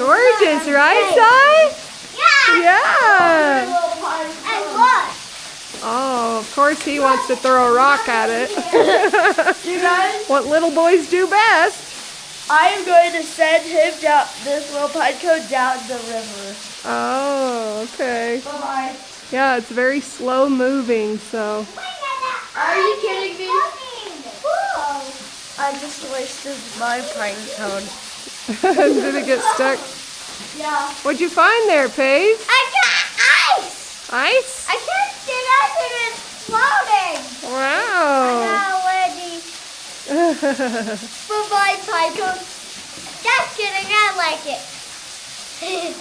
Gorgeous, right, Si? Yeah. And look. Oh, of course he wants to throw a rock at it. You guys, What little boys do best. I am going to send him down, this little pine cone down the river. Oh, okay. Bye-bye. Yeah, it's very slow moving, so. Are you kidding me? I just wasted my pine cone. Did it get stuck? Yeah. What'd you find there, Paige? I got ice. Ice? I touched it up and it's floating. Wow. Now, Wendy. Bye-bye, pine cone. Just kidding, I like it. It's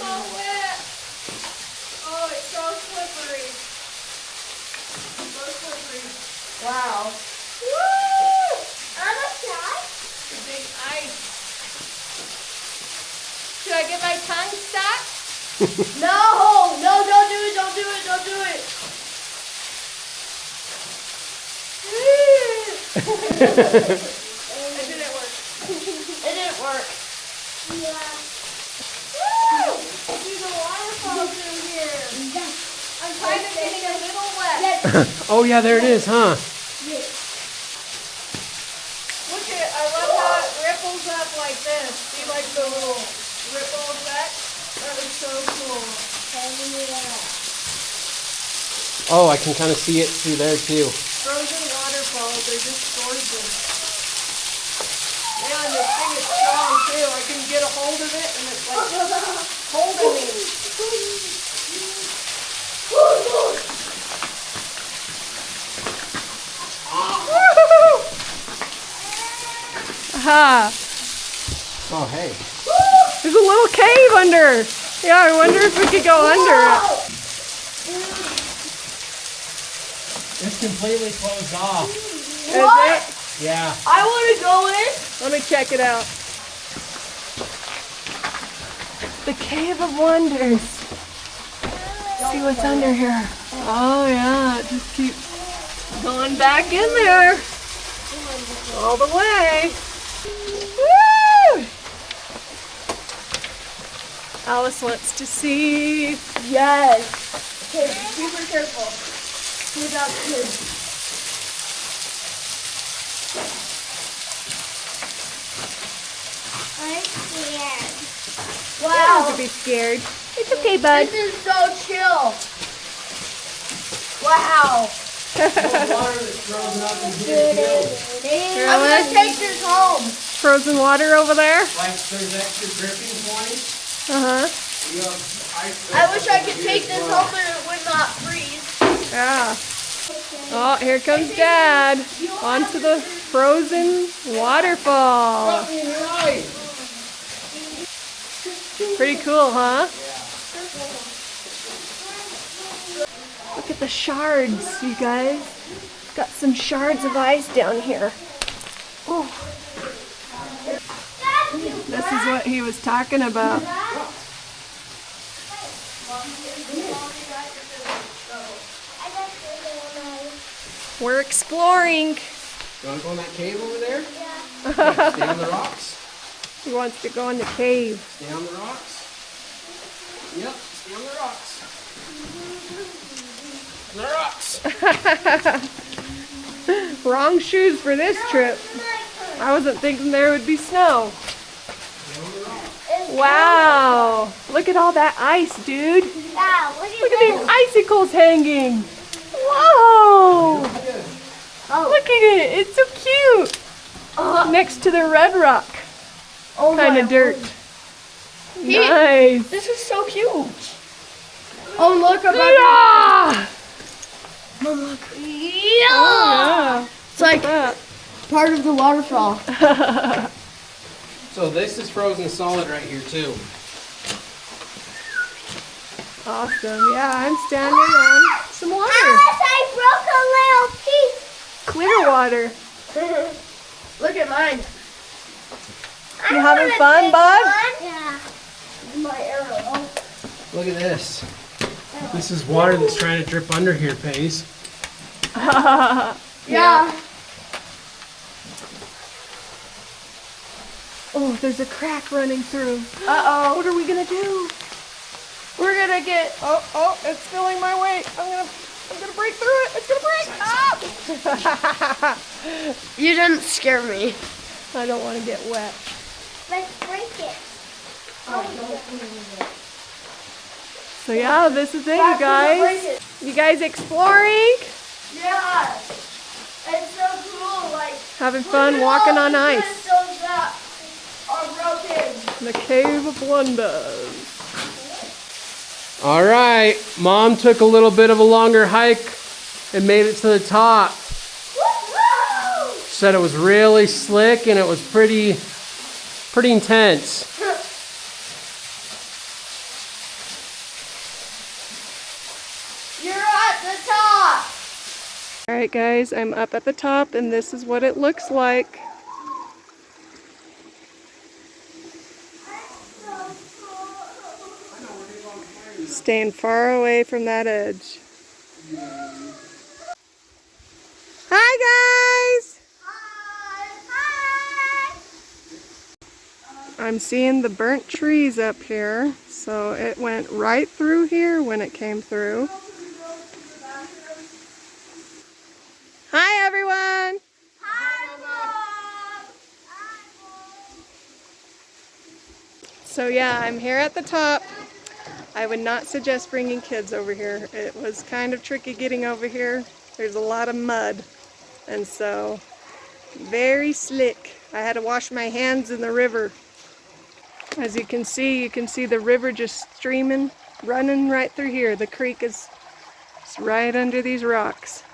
all wet. Oh, it's so slippery. So slippery. Wow. Woo! I'm a shot. The big ice. Should I get my tongue stuck? No, don't do it, don't do it, don't do it. It didn't work. It didn't work. Yeah. There's a waterfall through here. I'm kind of getting a little wet. Oh yeah, there it is, huh? Look at it. I love how it ripples up like this. See like the little ripple effect? That is so cool. Oh, I can kind of see it through there too. Frozen waterfalls, they're just gorgeous. Man, this thing is strong too. I can get a hold of it and it's like holding me. Aha! Oh hey. There's a little cave under. Yeah, I wonder if we could go under it. It's completely closed off. What? Is Yeah. I want to go in. it? Let me check it out. The Cave of Wonders. See what's under here. Oh yeah, it just keeps going back in there. All the way. Woo! Alice wants to see. Yes. Okay, be super careful. Without kids. I'm scared. You don't Wow. have to be scared. It's okay, bud. This is so chill. Wow. Water that's frozen up in here too. I'm going to take this home. Frozen water over there. Like there's extra dripping points. Uh-huh. You have ice. I wish I could take this home and it would not freeze. Yeah. Oh, here comes Dad. Onto the frozen waterfall. Pretty cool, huh? Look at the shards, you guys. Got some shards of ice down here. Oh. This is what he was talking about. We're exploring. You want to go in that cave over there? Yeah. Stay on the rocks. He wants to go in the cave. Stay on the rocks. Yep, stay on the rocks. The rocks. Wrong shoes for this trip. I wasn't thinking there would be snow. Wow. Look at all that ice, dude. Wow, Look at these icicles hanging. Whoa. Look at it. It's so cute. Next to the red rock. Kind of dirt. Nice. This is so cute. Oh, look. Yeah. Yeah. Oh, It's like yeah. part of the waterfall. So this is frozen solid right here too. Awesome. Yeah, I'm standing on some water. Alice, I broke a little piece. Clear water. Look at mine. You having fun, bud? Yeah. My arrow. Look at this. This is water that's trying to drip under here, Pace. Yeah. Oh, there's a crack running through. Uh-oh. What are we gonna do? We're gonna get... Oh, it's filling my weight. I'm gonna break through it. It's gonna break. Ah! You didn't scare me. I don't want to get wet. Let's break it. So yeah, this is it, you guys. You guys exploring? Yeah. It's so cool. Like, Having fun walking on ice. crystals that are broken. The Cave of Wonders. All right, Mom took a little bit of a longer hike and made it to the top. Woo-hoo! Said it was really slick and it was pretty intense. You're at the top. All right, guys, I'm up at the top, and this is what it looks like. Staying far away from that edge. Hi, guys! Hi. I'm seeing the burnt trees up here, so it went right through here when it came through. Hi, everyone! So yeah, I'm here at the top. I would not suggest bringing kids over here. It was kind of tricky getting over here. There's a lot of mud, and so very slick. I had to wash my hands in the river. As you can see the river just streaming, running right through here. The creek is right under these rocks.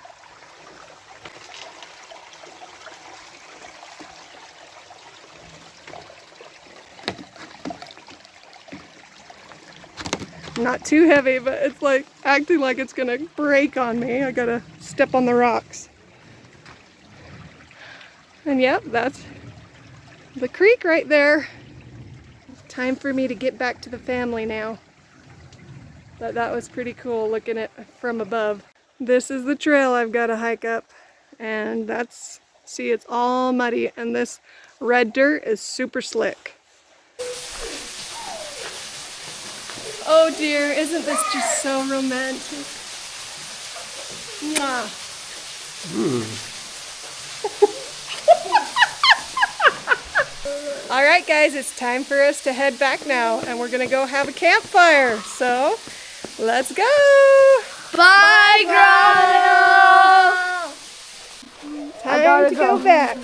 Not too heavy, but it's like acting like it's gonna break on me. I gotta step on the rocks. And yep, that's the creek right there. Time for me to get back to the family now. But that was pretty cool looking at it from above. This is the trail I've got to hike up, and see, it's all muddy, and this red dirt is super slick. Oh dear, isn't this just so romantic? Mwah. All right, guys, it's time for us to head back now, and we're gonna go have a campfire. So, let's go! Bye, Grotto! Time to go back.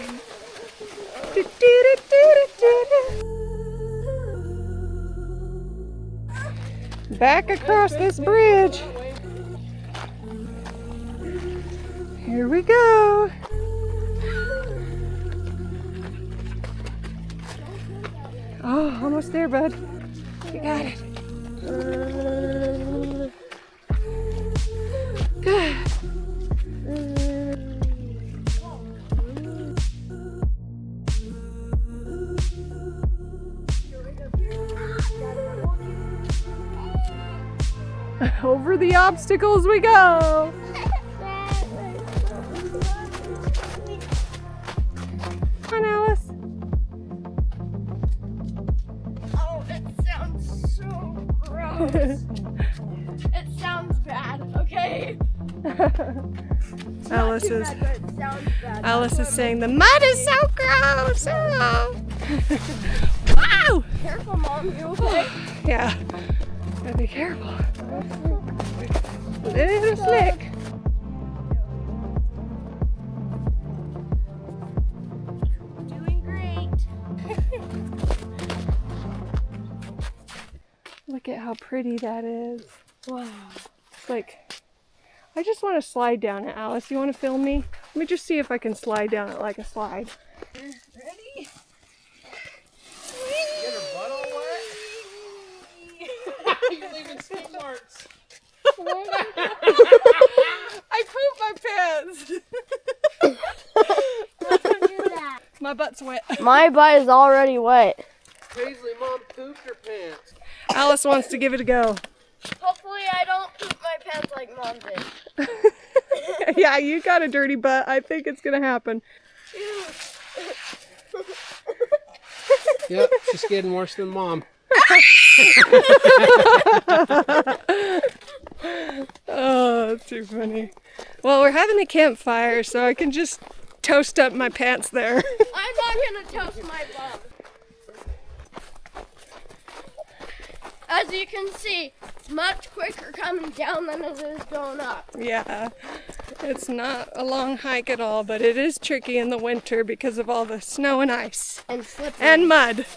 Back across this bridge. Here we go. Oh, almost there, bud. You got it. Good. Over the obstacles we go. Come on, Alice. Oh, it sounds so gross. It sounds bad, okay? Alice Too is bad, but it sounds bad. Alice is saying the mud is so gross. Oh. Wow! Careful, Mom, you okay? Yeah. Gotta be careful. Little slick. Doing great. Look at how pretty that is. Wow. It's like, I just want to slide down it, Alice. You want to film me? Let me just see if I can slide down it like a slide. Ready? Get her butt all wet? You're leaving skid marks. I pooped my pants. My butt's wet. My butt is already wet. Paisley, Mom pooped her pants. Alice wants to give it a go. Hopefully I don't poop my pants like Mom did. Yeah, you got a dirty butt. I think it's gonna happen. Yep, she's getting worse than Mom. Oh, that's too funny. Well, we're having a campfire, so I can just toast up my pants there. I'm not gonna toast my bum. As you can see, it's much quicker coming down than it is going up. Yeah, it's not a long hike at all, but it is tricky in the winter because of all the snow and ice. And slippery. And mud.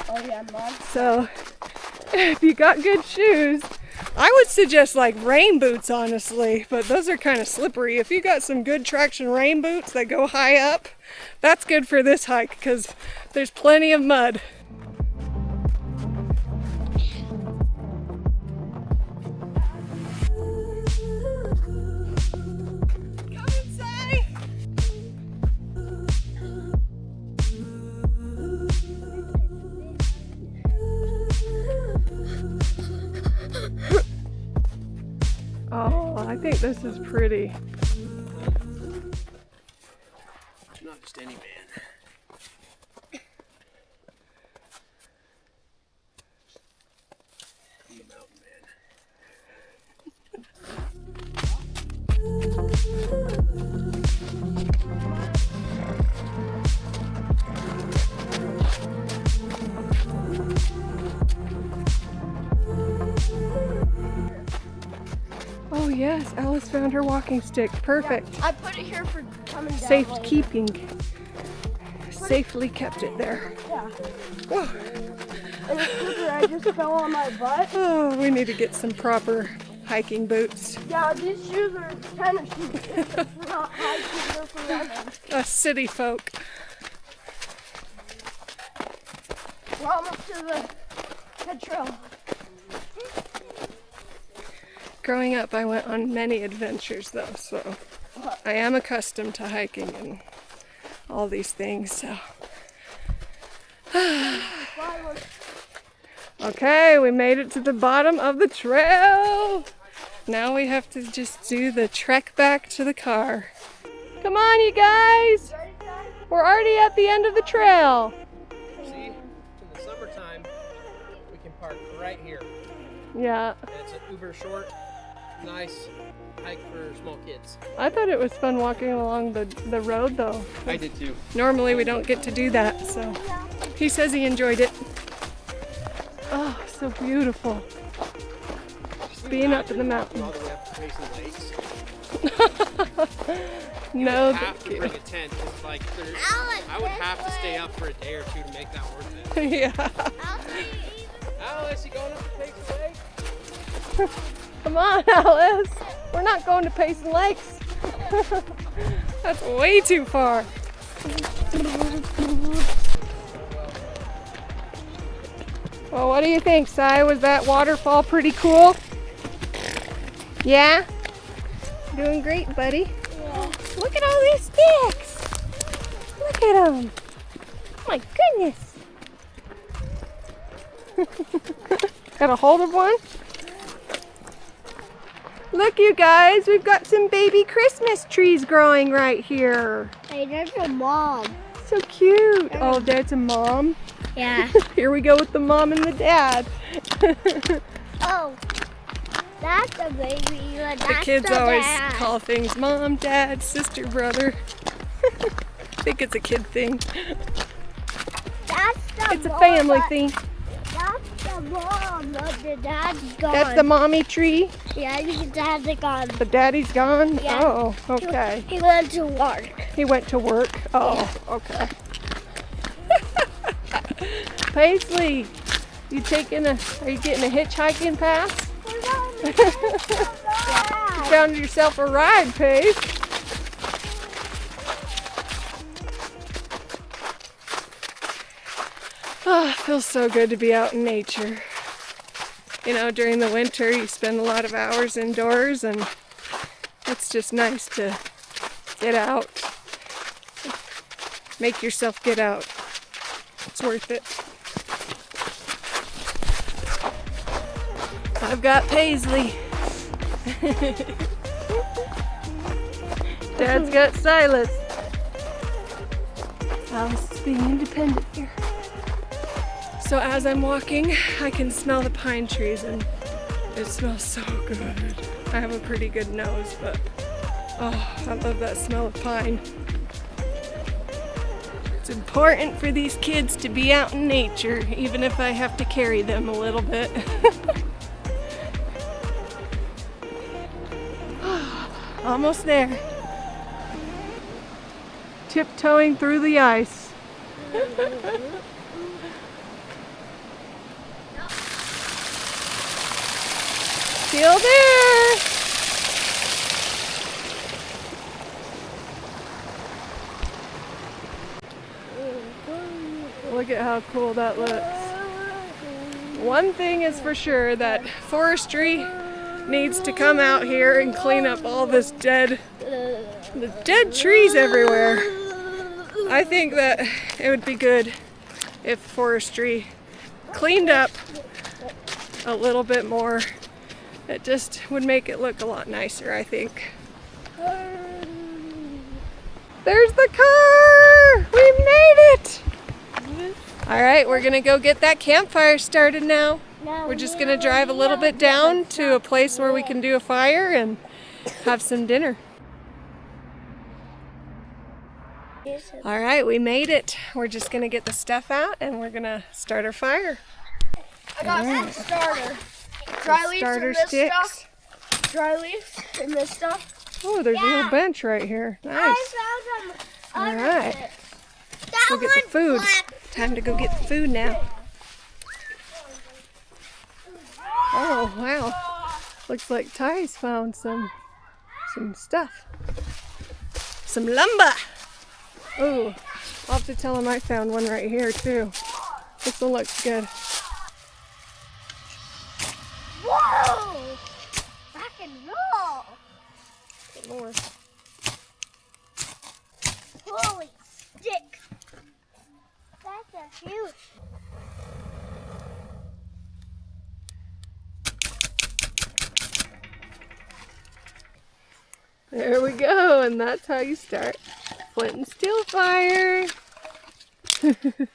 Oh yeah, mud. So, if you got good shoes, I would suggest like rain boots, honestly, but those are kind of slippery. If you got some good traction rain boots that go high up, that's good for this hike because there's plenty of mud. Come inside. Oh, I think this is pretty. Not just any man. I'm a mountain man. Oh yes, Alice found her walking stick. Perfect. I put it here for coming down. Safe later. keeping. Safely kept it there. Yeah. Whoa. And it's quicker, I just fell on my butt. Oh, we need to get some proper hiking boots. Yeah, these shoes are tennis shoes. They're not hiking, they're for running. Us city folk. We're almost to the trail. Growing up, I went on many adventures though, so I am accustomed to hiking and all these things, so. Okay, we made it to the bottom of the trail. Now we have to just do the trek back to the car. Come on, you guys. We're already at the end of the trail. See, in the summertime, we can park right here. Yeah, And it's an uber short, nice hike for small kids. I thought it was fun walking along the road though. I did too. Normally we don't get to do that, so he says he enjoyed it. Oh, so beautiful. Just being up in the mountains. All the way up to Payson Lakes. No, Have thank to you. bring a tent. It's like I would have to stay up for a day or two to make that worth it. Yeah. Alice, you going up to Payson Lake? Come on, Alice. We're not going to Payson Lakes. That's way too far. Well, what do you think, Si? Was that waterfall pretty cool? Yeah? Doing great, buddy. Yeah. Look at all these sticks. Look at them. Oh my goodness. Got a hold of one? Look, you guys, we've got some baby Christmas trees growing right here. Hey, there's a mom. So cute. Oh, there's a mom. Yeah. Here we go with the mom and the dad. Oh, that's a baby. That's The kids always dad. call things mom, dad, sister, brother. I think it's a kid thing. That's the It's a mom, family but thing. That's the mom, but the dad's gone. That's the mommy tree. Yeah, the dad's gone. The daddy's gone? Yeah. Oh, okay. He went to work. He went to work. Oh, okay. Paisley, are you getting a hitchhiking pass? You found yourself a ride, Paige. Oh, it feels so good to be out in nature. You know, during the winter you spend a lot of hours indoors and it's just nice to get out. Make yourself get out. It's worth it. I've got Paisley. Dad's got Silas. Alice is being independent here. So as I'm walking, I can smell the pine trees and it smells so good. I have a pretty good nose, but oh, I love that smell of pine. It's important for these kids to be out in nature, even if I have to carry them a little bit. Almost there. Tiptoeing through the ice. Still there. Look at how cool that looks. One thing is for sure, that forestry needs to come out here and clean up all this the dead trees everywhere. I think that it would be good if forestry cleaned up a little bit more. It just would make it look a lot nicer, I think. There's the car! We made it! All right, we're gonna go get that campfire started now. We're just gonna drive a little bit down to a place where we can do a fire and have some dinner. All right, we made it. We're just gonna get the stuff out and we're gonna start our fire. I got some starter. Dry leaves Starter and this sticks. stuff. Dry leaves and this stuff. Oh, there's a little bench right here. Nice. I found them. All right, That go get the food. Time to go get the food now. Oh, wow. Looks like Ty's found some stuff. Some lumber. Oh, I'll have to tell him I found one right here too. This one looks good. Whoa! Rock and roll. Get more. Holy stick. That's a huge. There we go, and that's how you start flint and steel fire. The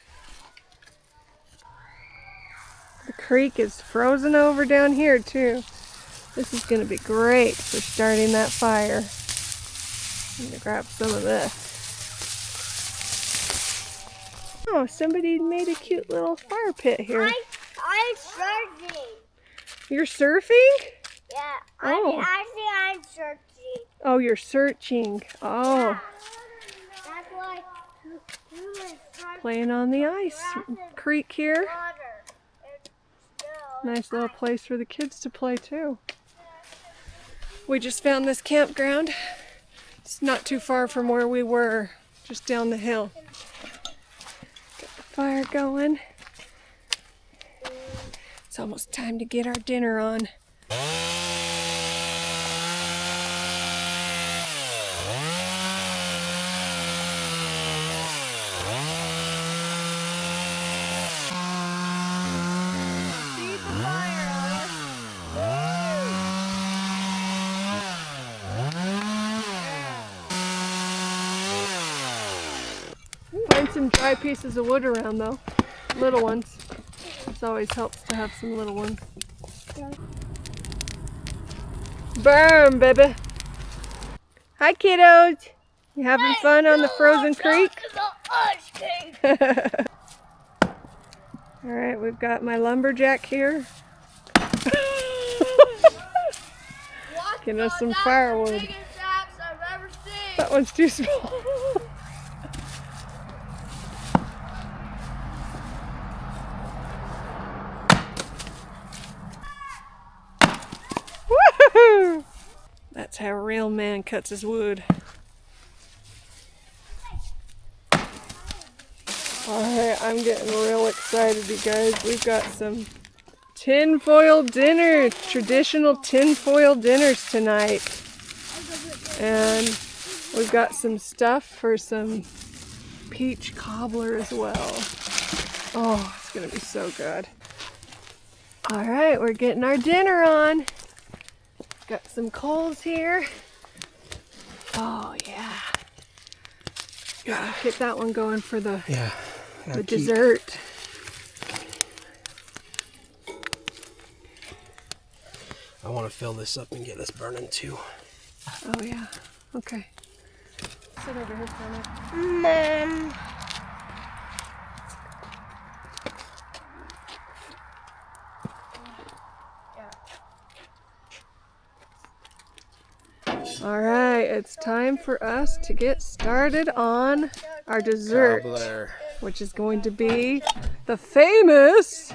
creek is frozen over down here too. This is going to be great for starting that fire. I'm going to grab some of this. Oh, somebody made a cute little fire pit here. I'm surfing. You're surfing? Yeah. Oh. I'm searching. Oh, you're searching. Oh, That's why humans playing on the ice creek here. water. It's still. Nice little place for the kids to play too. We just found this campground. It's not too far from where we were, just down the hill. Got the fire going. It's almost time to get our dinner on. Find some dry pieces of wood around though, little ones. It always helps to have some little ones. Burn, baby. Hi, kiddos. You having fun on the frozen creek? All right, we've got my lumberjack here. Getting us some firewood. That one's too small. Woohoo! That's how a real man cuts his wood. Alright, I'm getting real excited, you guys. We've got some tinfoil dinner, traditional tinfoil dinners tonight. And we've got some stuff for some peach cobbler as well. Oh, it's gonna be so good. Alright, we're getting our dinner on. Got some coals here. Oh yeah. Gotta get that one going for the dessert. want to fill this up and get this burning too. Oh yeah. Okay. Sit over here for a minute. All right, it's time for us to get started on our dessert, Cobbler. which is going to be the famous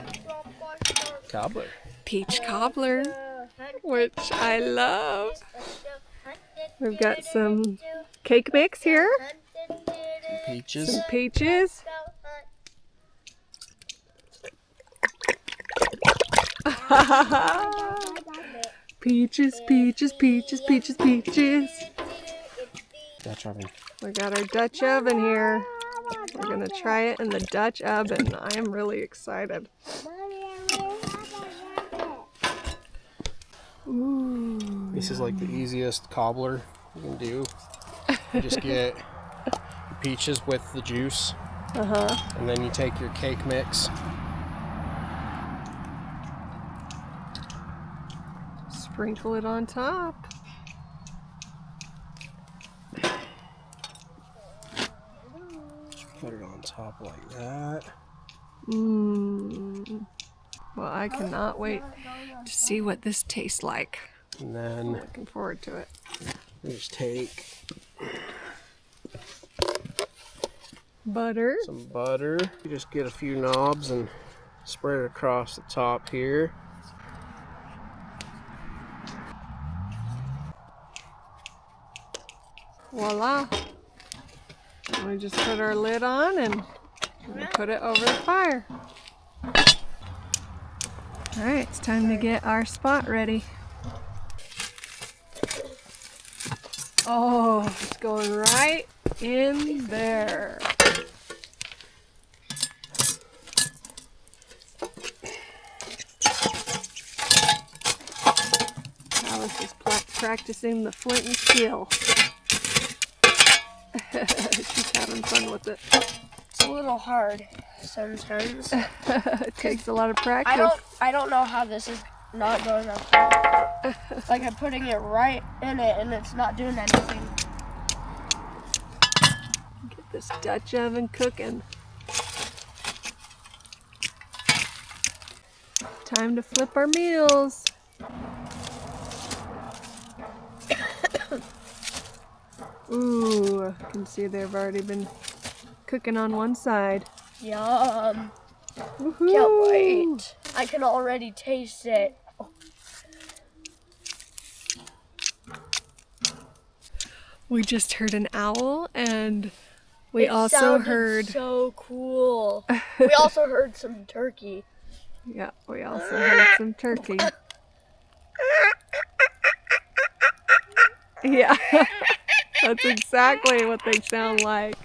Cobbler. peach cobbler, which I love. We've got some cake mix here, Peaches. some peaches. Peaches, peaches, peaches, peaches, peaches. Dutch oven. We got our Dutch oven here. We're gonna try it in the Dutch oven. I am really excited. Ooh. This is like the easiest cobbler you can do. You just get peaches with the juice, and then you take your cake mix. Sprinkle it on top. Put it on top like that. Mmm. Well, I cannot wait to see what this tastes like. And I'm then looking forward to it. you just take Butter. some butter. You just get a few knobs and spread it across the top here. Voila. And we just put our lid on and we put it over the fire. All right, it's time to get our spot ready. Oh, it's going right in there. Alice is practicing the flint and steel. She's having fun with it. It's a little hard sometimes. It takes a lot of practice. I don't know how this is not going up. Like I'm putting it right in it and it's not doing anything. Get this Dutch oven cooking. Time to flip our meals. Ooh, I can see they've already been cooking on one side. Yum. Woohoo! Can't wait. I can already taste it. We just heard an owl and we It also sounded heard... so cool. We also heard some turkey. Yeah, we also heard some turkey. Yeah, that's exactly what they sound like.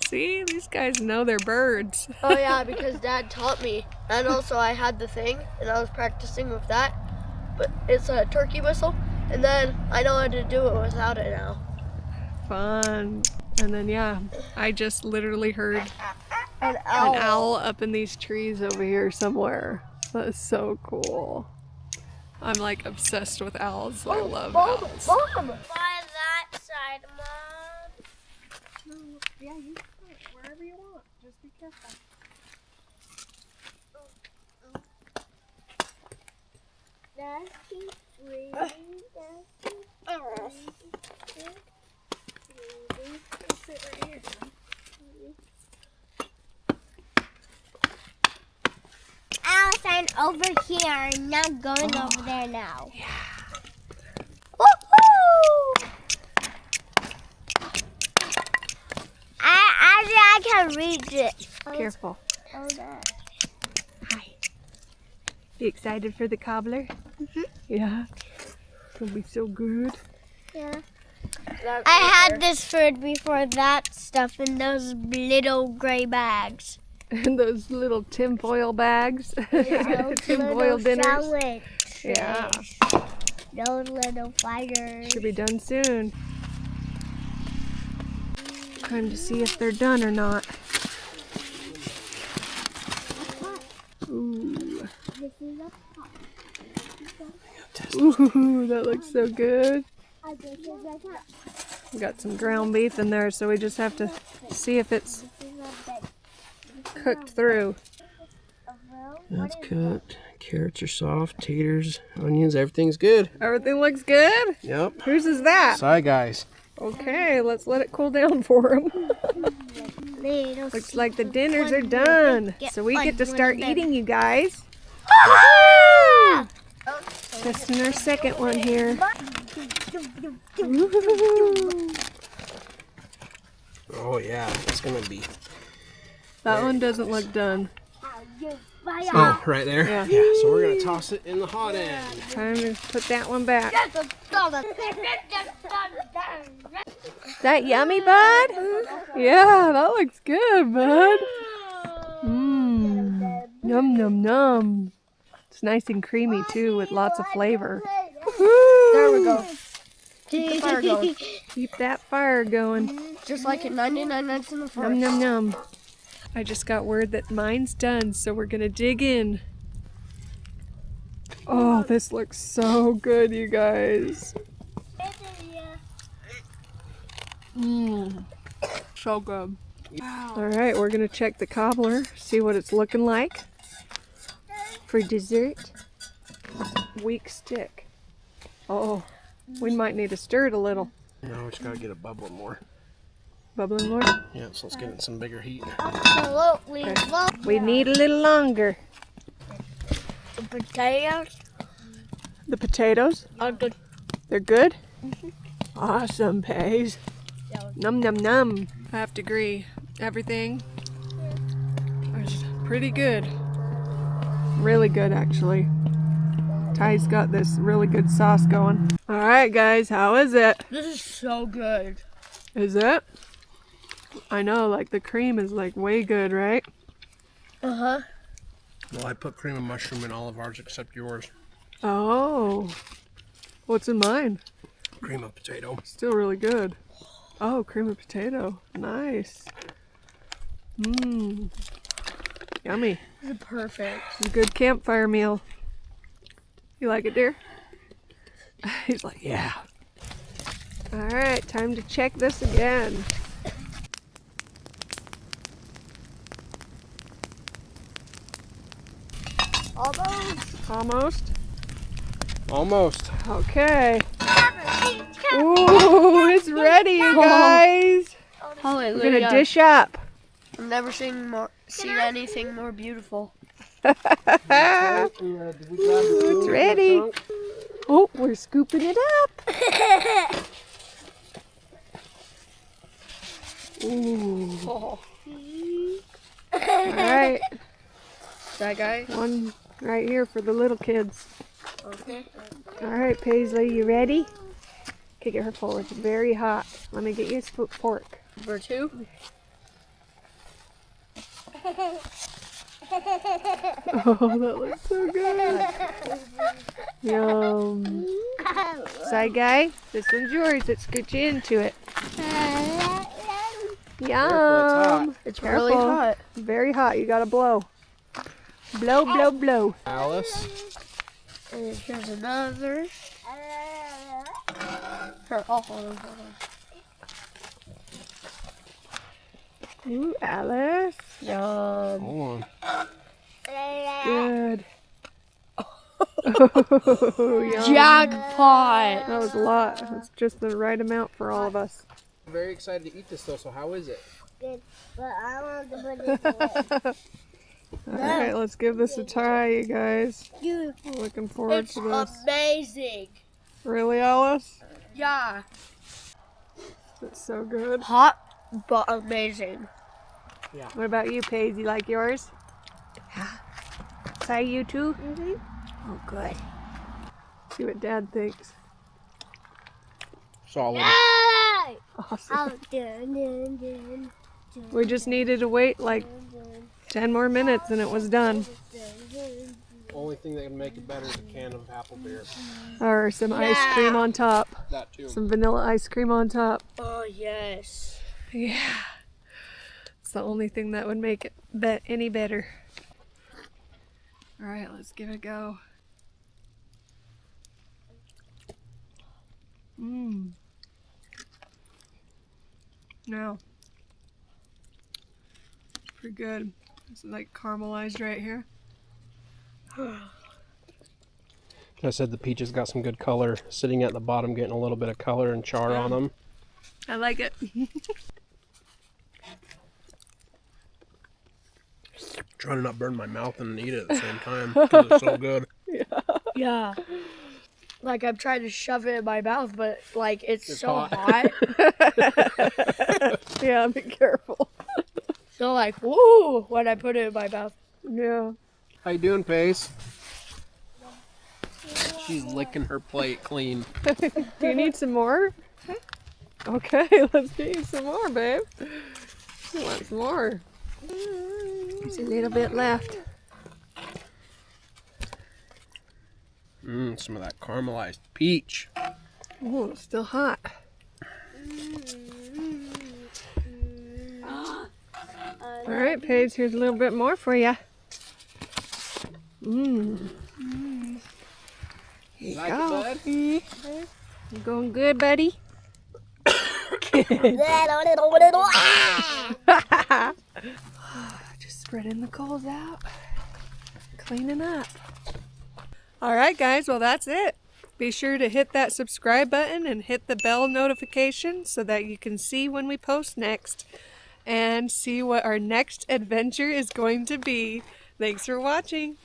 See, these guys know their birds. Oh yeah, because Dad taught me. And also I had the thing and I was practicing with that. But it's a turkey whistle and then I know how to do it without it now. Fun. And then yeah, I just literally heard An an owl up in these trees over here somewhere. That's so cool. I'm like obsessed with owls. I love owls. Mom! By that side, Mom. Yeah, you can put it wherever you want. Just be careful. That's free. That's Sit right here. Alice, I'm over here. I'm not going over there now. Yeah. Woohoo! I can reach it. Careful. Oh, that. Hi. You excited for the cobbler? Yeah. It's gonna be so good. Yeah. I had this food before that stuff in those little gray bags. And those little tinfoil bags. Those Tinfoil little dinners. sandwiches. Yeah. Those little fires. Should be done soon. Time to see if they're done or not. Ooh. This is a pot. Ooh, that looks so good. We got some ground beef in there, so we just have to see if it's cooked through. That's cooked. Carrots are soft. Taters, onions, everything's good. Everything looks good? Yep. Whose is that? Sorry, guys. Okay, let's let it cool down for them. Looks like the dinners are done. So we get to start eating, you guys. Testing our second one here. Ooh. Oh yeah, it's gonna be. That one doesn't look done. Oh, right there? Yeah. Yeah, so we're gonna toss it in the hot end. Time to put that one back. That yummy, bud? Yeah, that looks good, bud. Mmm. Num num num. It's nice and creamy too, with lots of flavor. There we go. Keep the fire going. Keep that fire going. Just like at 99 Nights in the Num Forest. num num. I just got word that mine's done, so we're gonna dig in. Oh, this looks so good, you guys. Mmm. So good. All right, we're gonna check the cobbler, see what it's looking like. For dessert, weak stick. Oh, we might need to stir it a little. No, we just gotta get it bubbling more. Bubbling more? Yeah, so let's get it in some bigger heat. Absolutely. We need a little longer. The potatoes The potatoes, are good. they're good? Awesome, Paige. Num num num. I have to agree, everything is pretty good. Really good, actually. Ty's got this really good sauce going. All right, guys, how is it? This is so good. Is it? I know, like the cream is like way good, right? Uh-huh. Well, I put cream and mushroom in all of ours except yours. Oh, what's in mine? Cream of potato. Still really good. Oh, cream of potato. Nice. Mmm. Yummy. This is perfect. It's a good campfire meal. You like it, dear? He's like, yeah. All right, time to check this again. Almost? Almost. Okay. Ooh, it's ready, you guys. We're gonna dish up. I've never seen anything more beautiful. It's ready. Oh, we're scooping it up. Ooh. All right, That guy? one right here for the little kids. Okay. All right, Paisley, you ready? Okay, get her full. It's very hot. Let me get you a fork. Number 2. Oh, that looks so good. Yum. Side guy, this one's yours. Let's get you into it. Yum. It's Careful. really hot. Very hot. You gotta blow. Blow, blow, blow. Alice. And here's another. Here, hold on. Ooh, Alice. Yum. Hold on. Good. Oh, yum. Jackpot! That was a lot. That's just the right amount for all of us. I'm very excited to eat this though, so how is it? Good, but I want to put it All right, let's give this a try, you guys. away. Looking forward It's to this. amazing. Really, Alice? Yeah. It's so good. Hot, but amazing. What about you, Paige? You like yours? Yeah. Say you too? Mhm. Oh, good. See what Dad thinks. Solid. Yay! Awesome. Oh, dun. We just needed to wait like 10 more minutes and it was done. Only thing that can make it better is a can of apple beer. Or some ice cream on top. That too. Some vanilla ice cream on top. Oh, yes. Yeah. It's the only thing that would make it any better. All right, let's give it a go. Mmm. No. Pretty good. It's like caramelized right here. I said the peaches got some good color, sitting at the bottom, getting a little bit of color and char on them. I like it. Trying to not burn my mouth and eat it at the same time because it's so good. Yeah. Like I'm trying to shove it in my mouth, but like it's so hot. hot. Yeah, be careful. So like, woo, when I put it in my mouth. Yeah. How you doing, Pace? She's licking her plate clean. Do you need some more? Okay, let's get you some more, babe. You want some more? There's a little bit left. Some of that caramelized peach. Oh, it's still hot. All right, Paige, here's a little bit more for you. Here you go. You going good, buddy? Just spreading the coals out, cleaning up. All right, guys, well, that's it. Be sure to hit that subscribe button and hit the bell notification so that you can see when we post next and see what our next adventure is going to be. Thanks for watching.